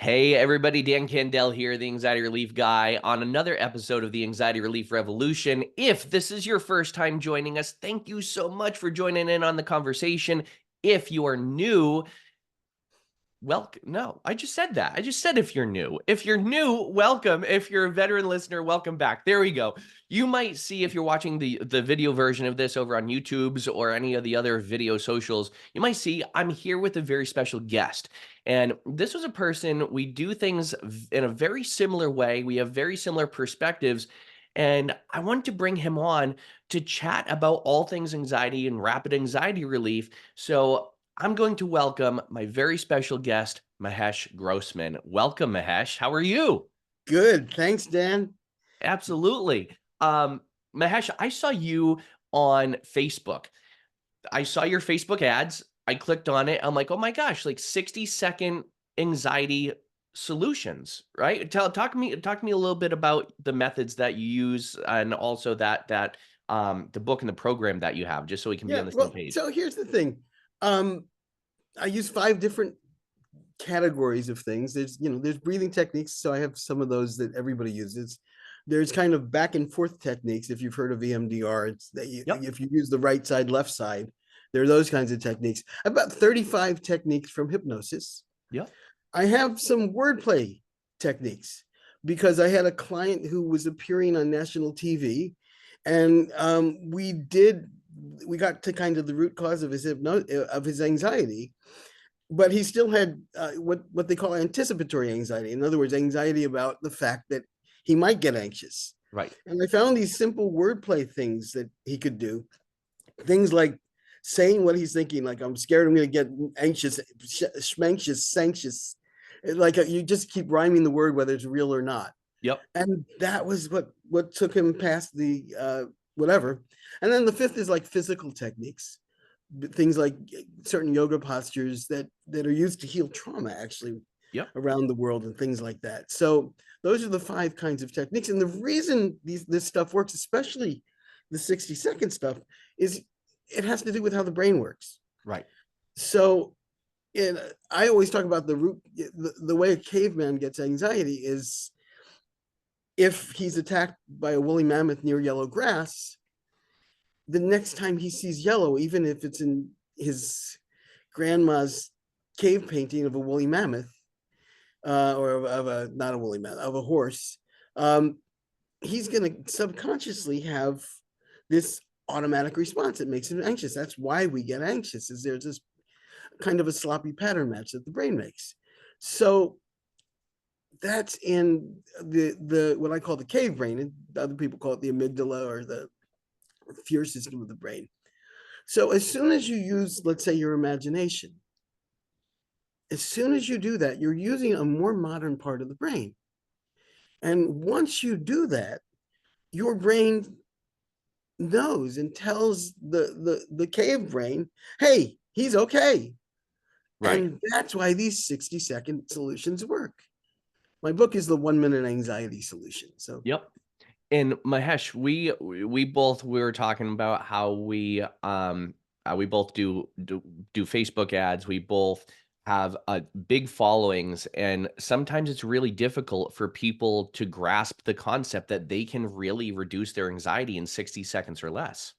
Hey everybody, Dan Candell here, the Anxiety Relief Guy, on another episode of the Anxiety Relief Revolution. If this is your first time joining us, thank you so much for joining in on the conversation. If you are new, no, I just said that. I just said if you're new. If you're new, welcome. If you're a veteran listener, welcome back. There we go. You might see, if you're watching the video version of this over on YouTube's or any of the other video socials, you might see I'm here with a very special guest. And this was a person, we do things in a very similar way. We have very similar perspectives. And I wanted to bring him on to chat about all things anxiety and rapid anxiety relief. So I'm going to welcome my very special guest, Mahesh Grossman. Welcome, Mahesh. How are you? Good. Thanks, Dan. Absolutely. Mahesh, I saw you on Facebook. I saw your Facebook ads. I clicked on it. I'm like, oh my gosh, like 60-second anxiety solutions, right? Talk to me a little bit about the methods that you use and also that the book and the program that you have, just so we can be Yeah. on the same Well, page. so here's the thing. Um, I use 5 different categories of things. There's breathing techniques. So I have some of those that everybody uses. There's kind of back and forth techniques. If you've heard of EMDR, it's that Yep. if you use the right side, left side, there are those kinds of techniques. About 35 techniques from hypnosis. Yep. I have some wordplay techniques because I had a client who was appearing on national TV, and we got to kind of the root cause of his anxiety, but he still had what they call anticipatory anxiety. In other words, anxiety about the fact that he might get anxious. Right. And I found these simple wordplay things that he could do, things like saying what he's thinking, like I'm scared I'm going to get anxious, schmanxious, anxious. Like you just keep rhyming the word whether it's real or not. Yep. And that was what took him past the whatever. And then the fifth is like physical techniques, things like certain yoga postures that are used to heal trauma actually Yep. around the world and things like that. So those are the 5 kinds of techniques. And the reason this stuff works, especially the 60-second stuff, is it has to do with how the brain works. Right. So I always talk about the way a caveman gets anxiety is if he's attacked by a woolly mammoth near yellow grass, the next time he sees yellow, even if it's in his grandma's cave painting of a woolly mammoth, or of a not a woolly mammoth, of a horse, he's going to subconsciously have this automatic response that makes him anxious. That's why we get anxious, is there's this kind of a sloppy pattern match that the brain makes. So that's in the what I call the cave brain, and other people call it the amygdala or the fear system of the brain. So as soon as you use, let's say, your imagination, as soon as you do that, you're using a more modern part of the brain. And once you do that, your brain knows and tells the cave brain, hey, he's okay. Right. And that's why these 60-second solutions work. My book is the 1-minute anxiety solution. So Yep. And Mahesh, we were talking about how we both do Facebook ads. We both have big followings, and sometimes it's really difficult for people to grasp the concept that they can really reduce their anxiety in 60 seconds or less.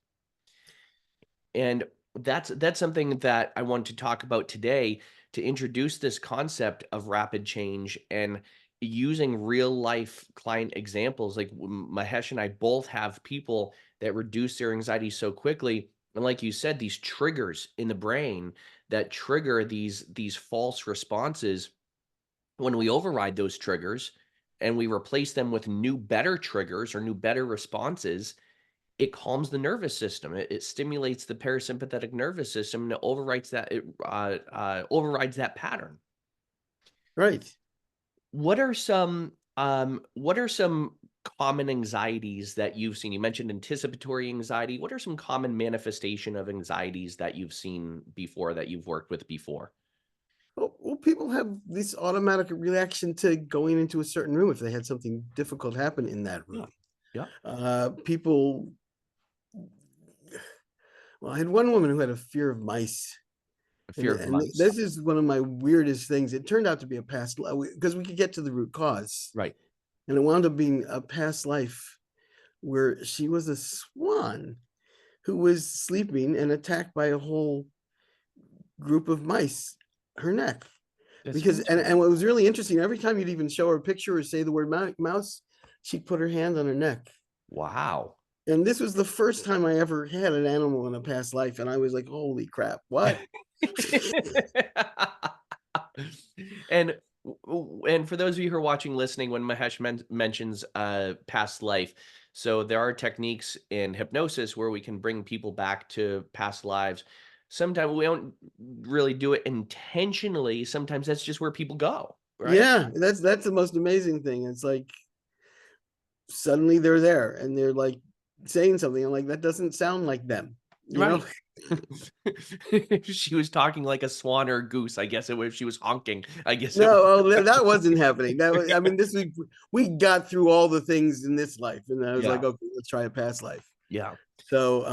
And that's something that I want to talk about today, to introduce this concept of rapid change and using real life client examples. Like Mahesh and I both have people that reduce their anxiety so quickly. And like you said, these triggers in the brain that trigger these false responses, when we override those triggers and we replace them with new, better triggers or new, better responses, it calms the nervous system. It stimulates the parasympathetic nervous system, and it overrides that pattern. right. What are some common anxieties that you've seen? You mentioned anticipatory anxiety. What are some common manifestation of anxieties that you've seen before, that you've worked with before? Well, people have this automatic reaction to going into a certain room if they had something difficult happen in that Yeah. room. Yeah. People, well, I had one woman who had a fear of mice. Fear of mice. This is one of my weirdest things. It turned out to be a past life because we could get to the root cause, Right. and it wound up being a past life where she was a swan who was sleeping and attacked by a whole group of mice, her neck. That's Because interesting. and what was really interesting, every time you'd even show her a picture or say the word mouse, she'd put her hand on her neck. Wow. And this was the first time I ever had an animal in a past life, and I was like, "Holy crap! What?" And and for those of you who are watching, listening, when Mahesh mentions past life, so there are techniques in hypnosis where we can bring people back to past lives. Sometimes we don't really do it intentionally. Sometimes that's just where people go, right? Yeah, that's the most amazing thing. It's like suddenly they're there and they're like saying something. I'm like, that doesn't sound like them, you know? Right. She was talking like a swan or a goose. I guess it was. She was honking. I guess it No, was. oh, that wasn't happening. That was, I mean, this week we got through all the things in this life, and I was like, Yeah. okay, let's try a past life. Yeah. So,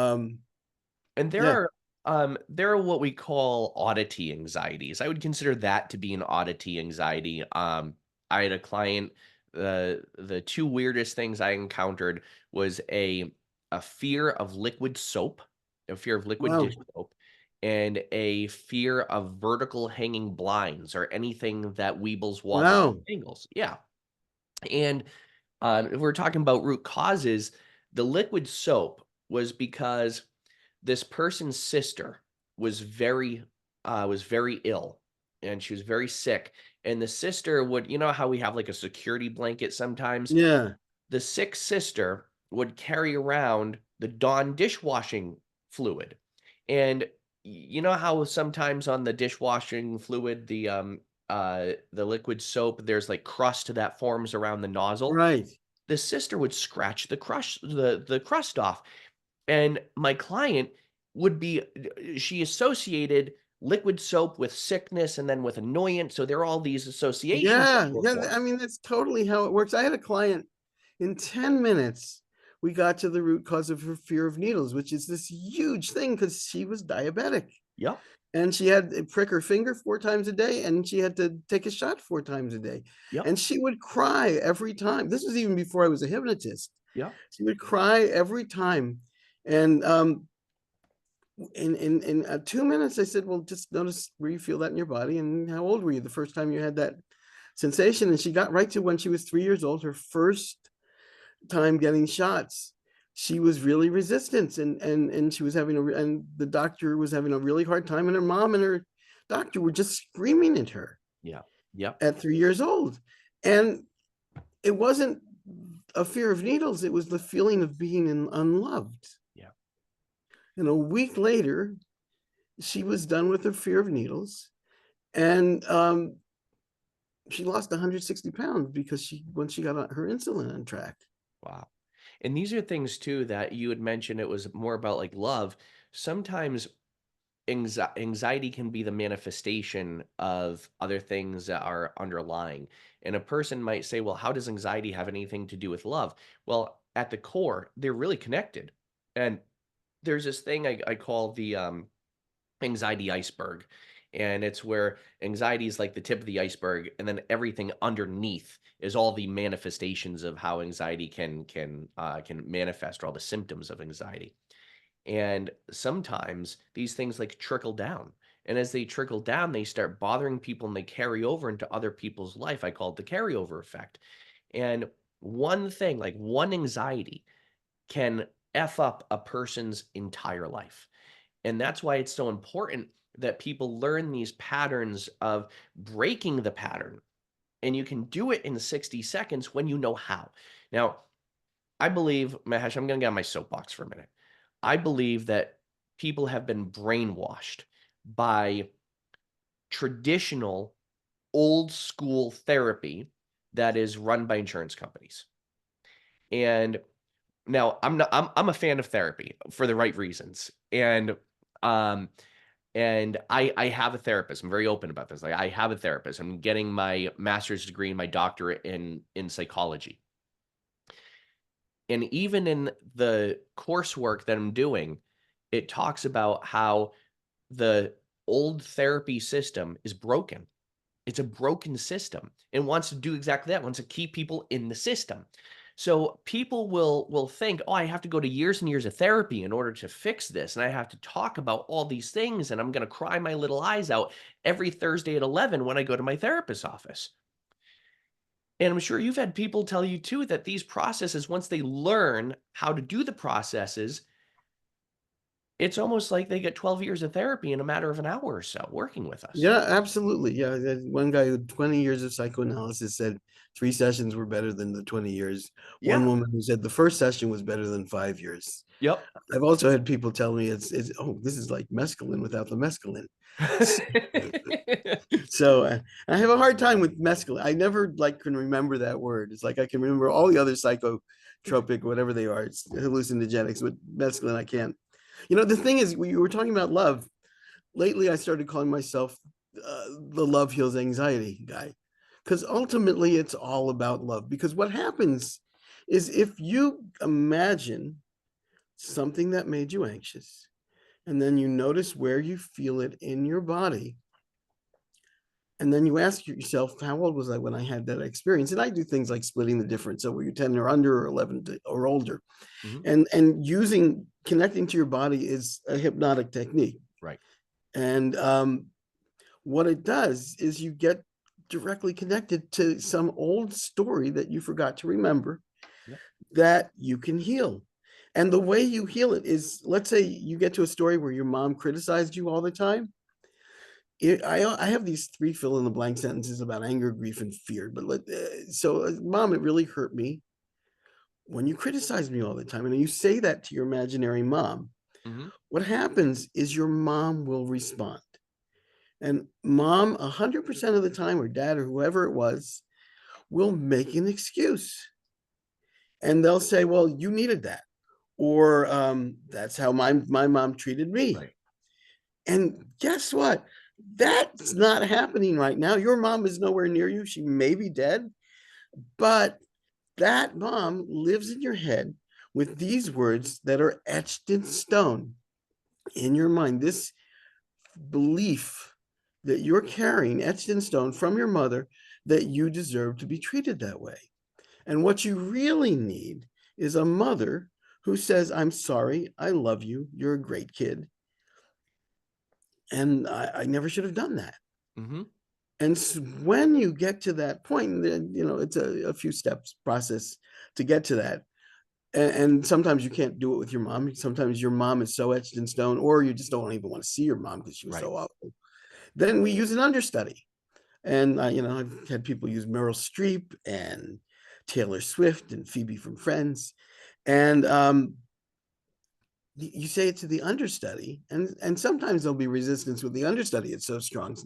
And yeah, there are what we call oddity anxieties. I would consider that to be an oddity anxiety. I had a client, the two weirdest things I encountered was a fear of liquid soap, a fear of liquid wow, dish soap, and a fear of vertical hanging blinds or anything that weebles, wobbles, wow, angles. Yeah. And if we're talking about root causes, the liquid soap was because this person's sister was very ill, and she was very sick, and the sister would, you know how we have, like, a security blanket sometimes? yeah, The sick sister would carry around the Dawn dishwashing fluid, and you know how sometimes on the dishwashing fluid, the liquid soap, there's, like, crust that forms around the nozzle? right, The sister would scratch the crust off, and my client would be she associated liquid soap with sickness and then with annoyance, so there are all these associations that yeah, were yeah. formed. I mean, that's totally how it works. I had a client in 10 minutes. We got to the root cause of her fear of needles, which is this huge thing because she was diabetic. Yep, And she had to prick her finger 4 times a day, and she had to take a shot 4 times a day. yep, And she would cry every time. This was even before I was a hypnotist. yep, She would cry every time. And in 2 minutes, I said, "Well, just notice where you feel that in your body, and how old were you the first time you had that sensation?" And she got right to when she was 3 years old, her first time getting shots. She was really resistant, and she was having and the doctor was having a really hard time, and her mom and her doctor were just screaming at her yeah, yep, at 3 years old. And it wasn't a fear of needles, it was the feeling of being unloved. yeah, And a week later, she was done with her fear of needles, and she lost 160 pounds because she once she got her insulin on track. wow. And these are things too that you had mentioned, it was more about, like, love. Sometimes anxiety can be the manifestation of other things that are underlying. And a person might say, well, how does anxiety have anything to do with love? Well, at the core, they're really connected. And there's this thing I call the anxiety iceberg. And it's where anxiety is like the tip of the iceberg, and then everything underneath is all the manifestations of how anxiety can manifest, or all the symptoms of anxiety. And sometimes these things like trickle down. And as they trickle down, they start bothering people and they carry over into other people's life. I call it the carryover effect. And one thing, like one anxiety, can F up a person's entire life. And that's why it's so important that people learn these patterns of breaking the pattern. And you can do it in 60 seconds when you know how. Now, I believe, Mahesh, I'm going to get on my soapbox for a minute. I believe that people have been brainwashed by traditional old school therapy that is run by insurance companies. And now I'm a fan of therapy for the right reasons. Um and I have a therapist. I'm very open about this. Like, I have a therapist. I'm getting my master's degree and my doctorate in psychology. And even in the coursework that I'm doing, it talks about how the old therapy system is broken. It's a broken system and wants to do exactly that, wants to keep people in the system. So people will think, "Oh, I have to go to years and years of therapy in order to fix this, and I have to talk about all these things, and I'm gonna cry my little eyes out every Thursday at 11 when I go to my therapist's office." And I'm sure you've had people tell you too that these processes, once they learn how to do the processes, it's almost like they get 12 years of therapy in a matter of an hour or so working with us. Yeah, absolutely. Yeah, one guy who had 20 years of psychoanalysis said 3 sessions were better than the 20 years. One Yeah. woman who said the first session was better than 5 years. Yep. I've also had people tell me "Oh, this is like mescaline without the mescaline." S So, I have a hard time with mescaline. I never, like, can remember that word. It's like I can remember all the other psychotropic, whatever they are, it's hallucinogenics, but mescaline, I can't. The thing is, we were talking about love. Lately, I started calling myself, the love heals anxiety guy, because ultimately, it's all about love. Because what happens is if you imagine something that made you anxious, and then you notice where you feel it in your body, and then you ask yourself, how old was I when I had that experience? And I do things like splitting the difference. So were you 10 or under, or 11 or older? Mhm. And using connecting to your body is a hypnotic technique. Right. And what it does is you get directly connected to some old story that you forgot to remember Yep. that you can heal. And the way you heal it is, let's say you get to a story where your mom criticized you all the time. I have these 3 fill in the blank sentences about anger, grief, and fear. But Mom, it really hurt me when you criticize me all the time. And you say that to your imaginary mom. Mhm. What happens is your mom will respond. And mom, 100% of the time, or dad, or whoever it was, will make an excuse. And they'll say, well, you needed that. Or that's how my mom treated me. Right. And guess what? That's not happening right now. Your mom is nowhere near you. She may be dead, but that mom lives in your head with these words that are etched in stone in your mind. This belief that you're carrying etched in stone from your mother, that you deserve to be treated that way. And what you really need is a mother who says, I'm sorry, I love you, you're a great kid, and I never should have done that. Mhm. And when you get to that point, then, it's a few steps process to get to that. And sometimes you can't do it with your mom. Sometimes your mom is so etched in stone, or you just don't even want to see your mom because she was Right. so awful. Then we use an understudy. And I've had people use Meryl Streep and Taylor Swift and Phoebe from Friends. And you say it to the understudy, and sometimes there'll be resistance with the understudy. It's so strong.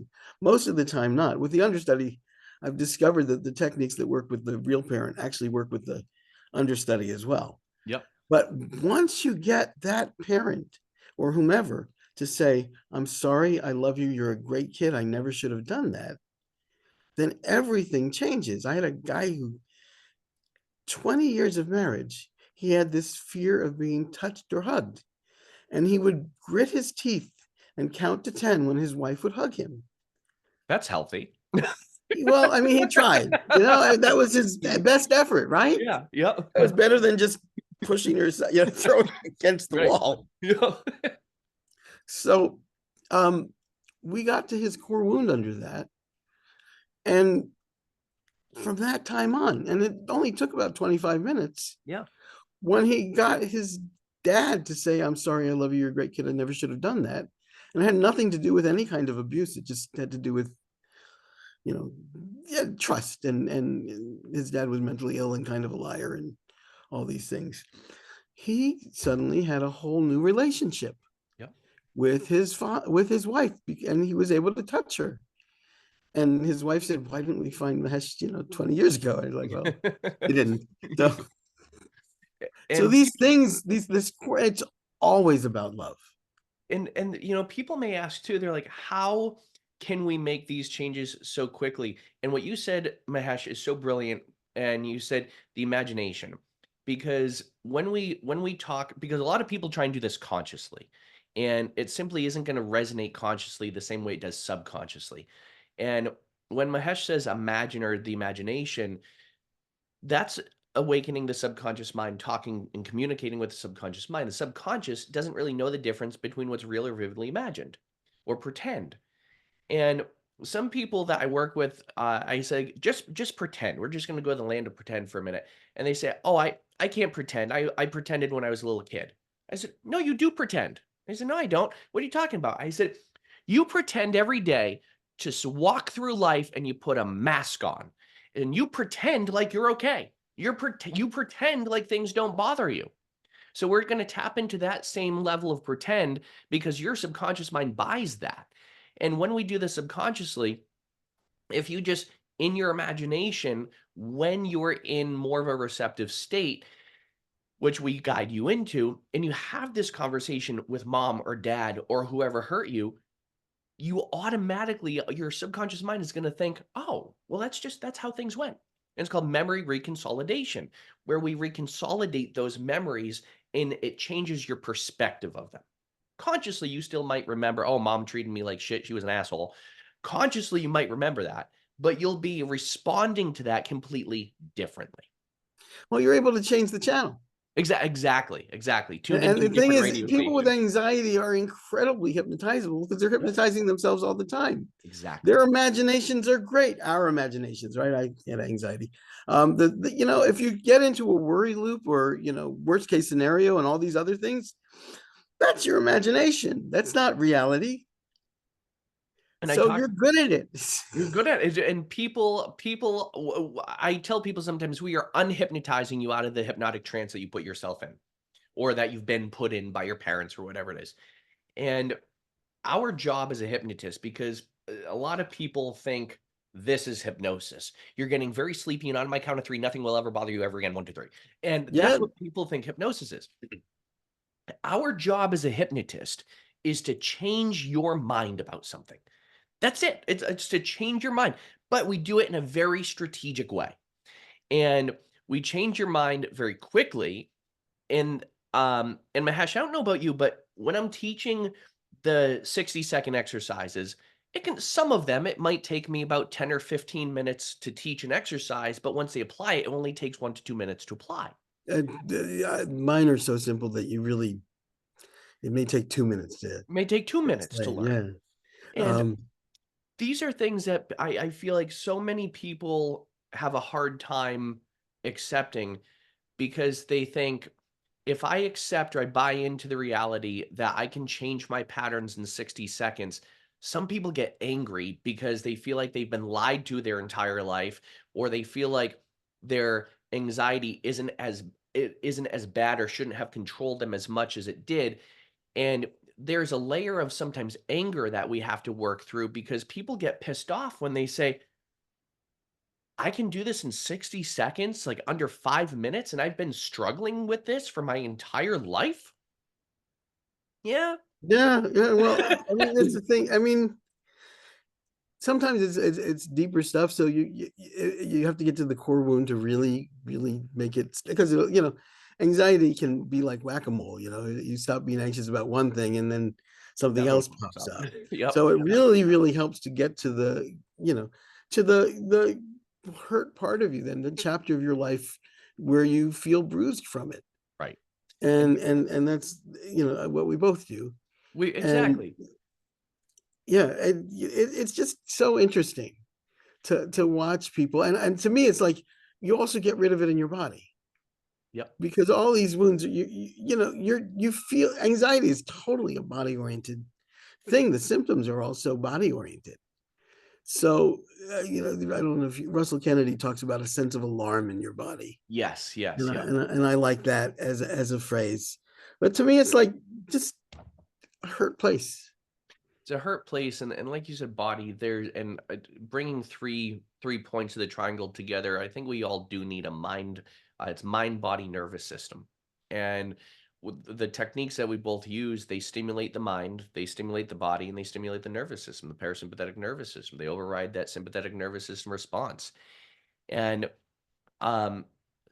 Most of the time, not. With the understudy, I've discovered that the techniques that work with the real parent actually work with the understudy as well. Yep. But once you get that parent or whomever to say, I'm sorry, I love you, you're a great kid, I never should have done that, then everything changes. I had a guy who, 20 years of marriage, he had this fear of being touched or hugged. And he would grit his teeth and count to 10 when his wife would hug him. That's healthy. Well, I mean, he tried, that was his best effort, right? Yeah. Yep. It was better than just pushing her, throwing her against the Right. wall. Yep. So we got to his core wound under that. And from that time on, and it only took about 25 minutes, Yeah. when he got his dad to say, I'm sorry, I love you, you're a great kid, I never should have done that. And it had nothing to do with any kind of abuse. It just had to do with, you know, yeah, trust. And his dad was mentally ill and kind of a liar and all these things. He suddenly had a whole new relationship Yep. with with his wife, and he was able to touch her. And his wife said, "Why didn't we find Mahesh, 20 years ago?" I was like, "Well, we didn't." So, so And these things, it's always about love. people may ask too, they're like, "How can we make these changes so quickly?" And what you said, Mahesh, is so brilliant, and you said the imagination. Because when we talk because a lot of people try and do this consciously, and it simply isn't going to resonate consciously the same way it does subconsciously. And when Mahesh says imagine or the imagination, that's awakening the subconscious mind, talking and communicating with the subconscious mind. The subconscious doesn't really know the difference between what's real or vividly imagined or pretend. And some people that I work with, I say, just pretend. We're just going to go to the land of pretend for a minute. And they say, oh, I can't pretend. I pretended when I was a little kid. I said, no, you do pretend. I said, no, I don't. What are you talking about? I said, you pretend every day to walk through life and you put a mask on and you pretend like you're okay. You pretend like things don't bother you. So we're going to tap into that same level of pretend because your subconscious mind buys that. And when we do this subconsciously, if you just in your imagination, when you're in more of a receptive state, which we guide you into, and you have this conversation with mom or dad or whoever hurt you, you automatically, your subconscious mind is going to think, oh, well, that's how things went. And it's called memory reconsolidation, where we reconsolidate those memories and it changes your perspective of them. Consciously, you still might remember, oh, mom treated me like shit. She was an asshole. Consciously, you might remember that, but you'll be responding to that completely differently. Well, you're able to change the channel. Exactly. Tuned And into the a thing different is, radio people with station. anxiety are incredibly hypnotizable because they're Yep. hypnotizing themselves all the time. Exactly. Their imaginations are great. Our imaginations, right? I had anxiety. If you get into a worry loop or worst case scenario and all these other things, that's your imagination. That's not reality. And I So talk you're good at it. You're good at it, and I tell people sometimes we are unhypnotizing you out of the hypnotic trance that you put yourself in, or that you've been put in by your parents or whatever it is. And our job as a hypnotist, because a lot of people think this is hypnosis. You're getting very sleepy, and on my count of three, nothing will ever bother you ever again. 1, 2, 3. And Yeah, that's what people think hypnosis is. Our job as a hypnotist is to change your mind about something. That's it. It's to change your mind, but we do it in a very strategic way. And we change your mind very quickly. And Mahesh, I don't know about you, but when I'm teaching the 60-second exercises, some of them it might take me about 10 or 15 minutes to teach an exercise, but once they apply it, it only takes 1 to 2 minutes to apply. mine are so simple that it may take 2 minutes to It may take 2 minutes to explain. learn. Yeah. And Um, these are things that I feel like so many people have a hard time accepting because they think if I accept or I buy into the reality that I can change my patterns in 60 seconds, some people get angry because they feel like they've been lied to their entire life, or they feel like their anxiety isn't as bad or shouldn't have controlled them as much as it did. And there's a layer of sometimes anger that we have to work through because people get pissed off when they say, I can do this in 60 seconds, like under 5 minutes, and I've been struggling with this for my entire life. Yeah. yeah, yeah. Well, I mean, that's the thing. I mean, sometimes it's deeper stuff. So you have to get to the core wound to really make it, because anxiety can be like whack-a-mole. You stop being anxious about one thing and then something Another one else pops pops up. up. Yep. So it really helps to get to the hurt part of you, then the chapter of your life where you feel bruised from it. Right. And And that's what we both do. we And exactly. yeah, it's just so interesting to watch people. And to me, it's like you also get rid of it in your body, Yep. because all these wounds, you feel anxiety is totally a body oriented thing. The symptoms are also body oriented. So, I don't know if Russell Kennedy talks about a sense of alarm in your body. Yes, And yes, I, yep. and I, and I like that as a phrase. But to me, it's like just a hurt place. It's a hurt place, and like you said, body there, and bringing three points of the triangle together. I think we all do need a mind. It's mind, body, nervous system, and with the techniques that we both use, they stimulate the mind, they stimulate the body, and they stimulate the nervous system, the parasympathetic nervous system. They override that sympathetic nervous system response, and um,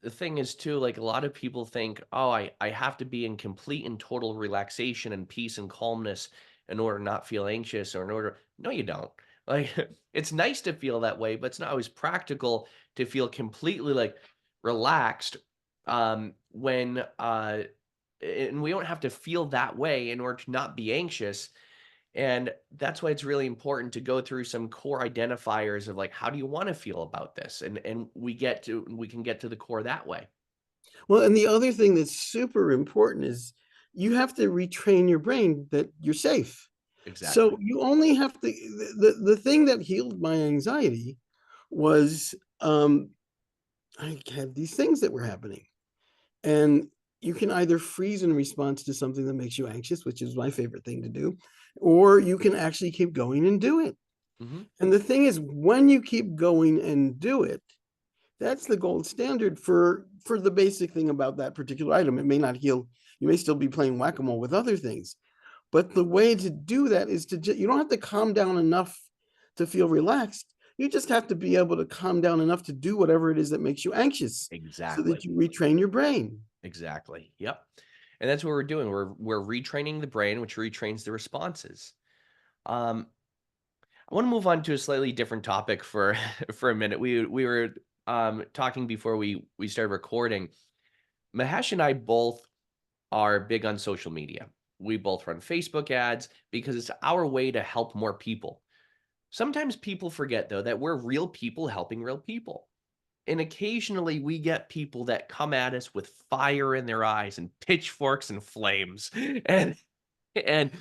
the thing is too, like, a lot of people think, "Oh, I have to be in complete and total relaxation and peace and calmness in order to not feel anxious or in order." No, you don't. Like, it's nice to feel that way, but it's not always practical to feel completely, like, relaxed, when, and we don't have to feel that way in order to not be anxious. And that's why it's really important to go through some core identifiers of like, how do you want to feel about this? And we can get to the core that way. Well, and the other thing that's super important is you have to retrain your brain that you're safe. So Exactly. you only have to the thing that healed my anxiety was I had these things that were happening. And you can either freeze in response to something that makes you anxious, which is my favorite thing to do, or you can actually keep going and do it. Mhm. And the thing is, when you keep going and do it, that's the gold standard for the basic thing about that particular item. It may not heal. You may still be playing whack-a-mole with other things, but the way to do that is you don't have to calm down enough to feel relaxed. You just have to be able to calm down enough to do whatever it is that makes you anxious so that Exactly. you retrain your brain. Exactly. Yep. And that's what we're doing. We're retraining the brain, which retrains the responses. Um, I want to move on to a slightly different topic for for a minute. We were talking before we started recording. Mahesh and I both are big on social media. We both run Facebook ads because it's our way to help more people. Sometimes people forget, though, that we're real people helping real people. And occasionally we get people that come at us with fire in their eyes and pitchforks and flames. And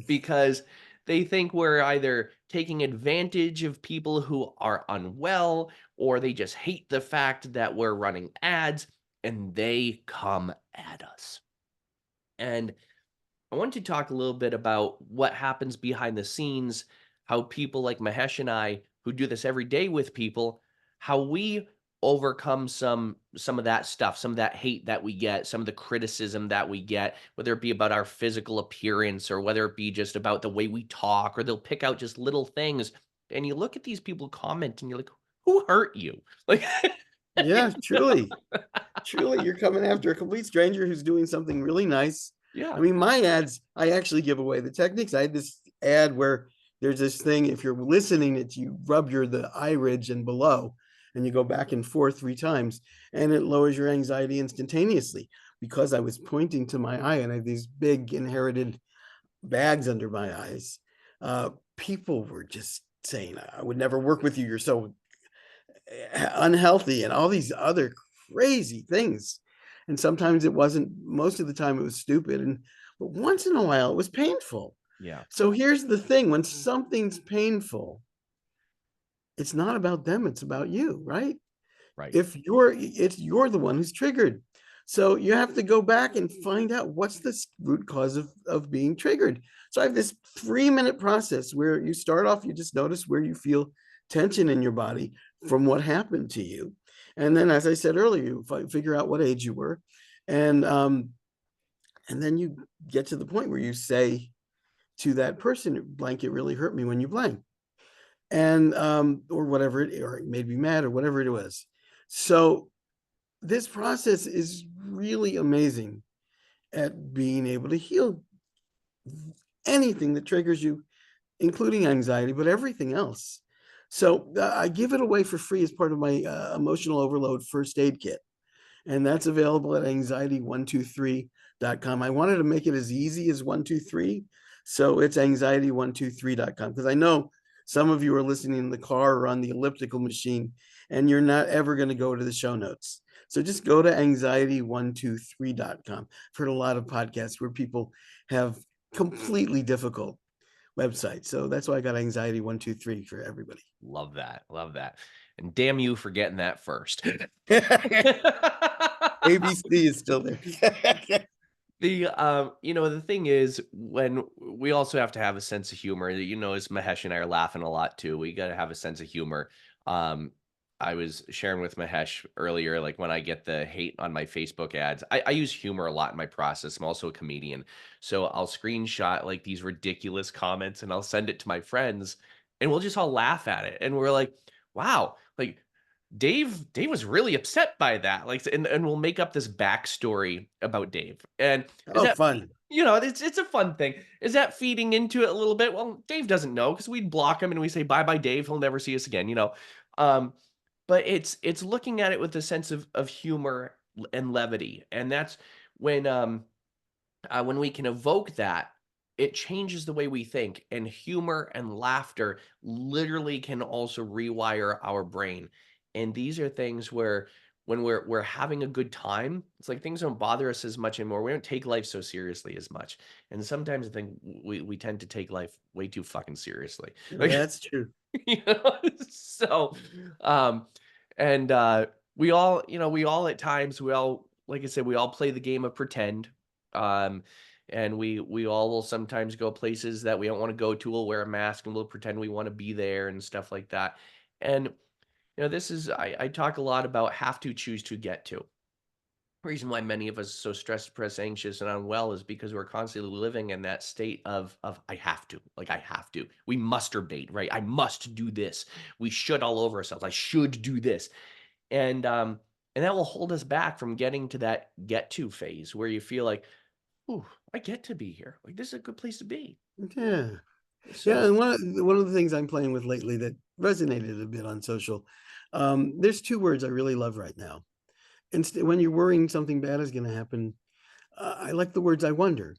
because they think we're either taking advantage of people who are unwell or they just hate the fact that we're running ads and they come at us. And I want to talk a little bit about what happens behind the scenes, how people like Mahesh and I, who do this every day with people, how we overcome some of that stuff, some of that hate that we get, some of the criticism that we get, whether it be about our physical appearance or whether it be just about the way we talk, or they'll pick out just little things. And you look at these people comment and you're like, who hurt you? Like, Yeah, truly. Truly, you're coming after a complete stranger who's doing something really nice. I yeah, mean, my ads, I actually give away the techniques. I had this ad where there's this thing, if you're listening, it you rub the eye ridge and below, and you go back and forth 3 times, and it lowers your anxiety instantaneously. Because I was pointing to my eye and I have these big inherited bags under my eyes, uh, people were just saying, I would never work with you. You're so unhealthy and all these other crazy things. And sometimes it wasn't, most of the time it was stupid. And but once in a while it was painful. yeah, So here's the thing, when something's painful, it's not about them, it's about you, right? right. If you're the one who's triggered. So you have to go back and find out what's the root cause of being triggered. So I have this 3-minute process where you start off, you just notice where you feel tension in your body from what happened to you. And then, as I said earlier, you figure out what age you were. And then you get to the point where you say to that person, blank, it really hurt me when you blank. And or whatever it, or it made me mad, or whatever it was. So this process is really amazing at being able to heal anything that triggers you, including anxiety, but everything else. So I give it away for free as part of my emotional overload first aid kit. And that's available at anxiety123.com. I wanted to make it as easy as 123. So it's anxiety123.com, because I know some of you are listening in the car or on the elliptical machine, and you're not ever going to go to the show notes. So just go to anxiety123.com. I've heard a lot of podcasts where people have completely difficult websites. So that's why I got anxiety123 for everybody. Love that. Love that. And damn you for getting that first. ABC is still there. The thing is, when we also have to have a sense of humor, as Mahesh and I are laughing a lot too. We got to have a sense of humor. Um, I was sharing with Mahesh earlier, like when I get the hate on my Facebook ads, I use humor a lot in my process. I'm also a comedian. So I'll screenshot like these ridiculous comments and I'll send it to my friends and we'll just all laugh at it. And we're like, wow, like Dave was really upset by that, like, and we'll make up this backstory about Dave, and is Oh, that fun. it's a fun thing. Is that feeding into it a little bit? Well, Dave doesn't know because 'cause we'd block him and we say, "Bye bye, Dave, he'll never see us again," you know? Um, but it's looking at it with a sense of humor and levity, and that's when, when we can evoke that, it changes the way we think. And humor and laughter literally can also rewire our brain. And these are things where when we're having a good time, it's like things don't bother us as much anymore. We don't take life so seriously as much. And sometimes I think we tend to take life way too fucking seriously. Like That's true. you know? So, um, and, we all, we all at times, we all like I said, we all play the game of pretend, um, and we all will sometimes go places that we don't wanna go to, we'll wear a mask, and we'll pretend we wanna be there and stuff like that, and, this is I talk a lot about have to, choose to, get to. Reason why many of us are so stressed, depressed, anxious, and unwell is because we're constantly living in that state of I have to, like I have to. We masturbate, right? I must do this. We should all over ourselves. I should do this, and that will hold us back from getting to that get to phase where you feel like, "Ooh, I get to be here. Like this is a good place to be." Yeah. Yeah, So and one of the things I'm playing with lately that resonated a bit on social, there's 2 words I really love right now. Inst when you're worrying something bad is gonna happen, I like the words "I wonder."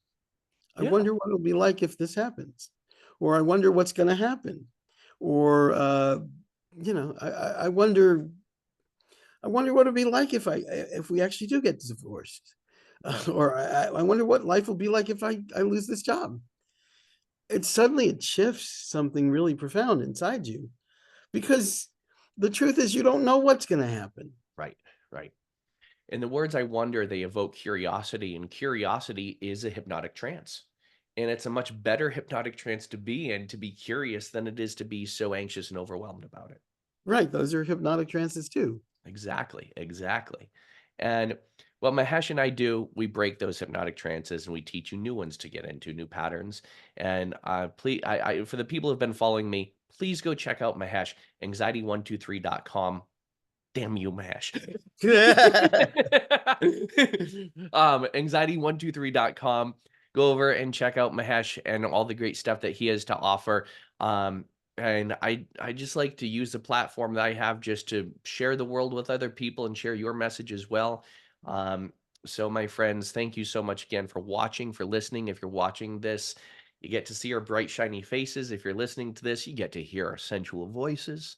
I yeah, wonder what it'll be like if this happens, or I wonder what's gonna happen, or, I wonder what it'd be like if we actually do get divorced, right. or I wonder what life will be like if I lose this job. It shifts something really profound inside you because the truth is you don't know what's gonna happen. Right, right. And the words I wonder, they evoke curiosity, and curiosity is a hypnotic trance. And it's a much better hypnotic trance to be in, to be curious, than it is to be so anxious and overwhelmed about it. Right, those are hypnotic trances too. Exactly, exactly. And what Mahesh and I do, we break those hypnotic trances and we teach you new ones to get into, new patterns. And please, for the people who've been following me, please go check out Mahesh, anxiety123.com. Damn you, Mahesh. Anxiety123.com. Go over and check out Mahesh and all the great stuff that he has to offer. Um, and I just like to use the platform that I have just to share the world with other people and share your message as well. Um, so my friends, thank you so much again for watching, for listening. If you're watching this, you get to see our bright, shiny faces. If you're listening to this, you get to hear our sensual voices.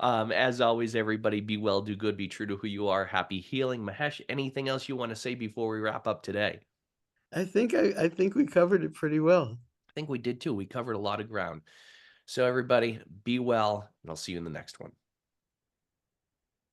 As always, everybody, be well, do good, be true to who you are. Happy healing. Mahesh, anything else you want to say before we wrap up today? I think we covered it pretty well. I think we did too. We covered a lot of ground. So, everybody, be well, and I'll see you in the next one.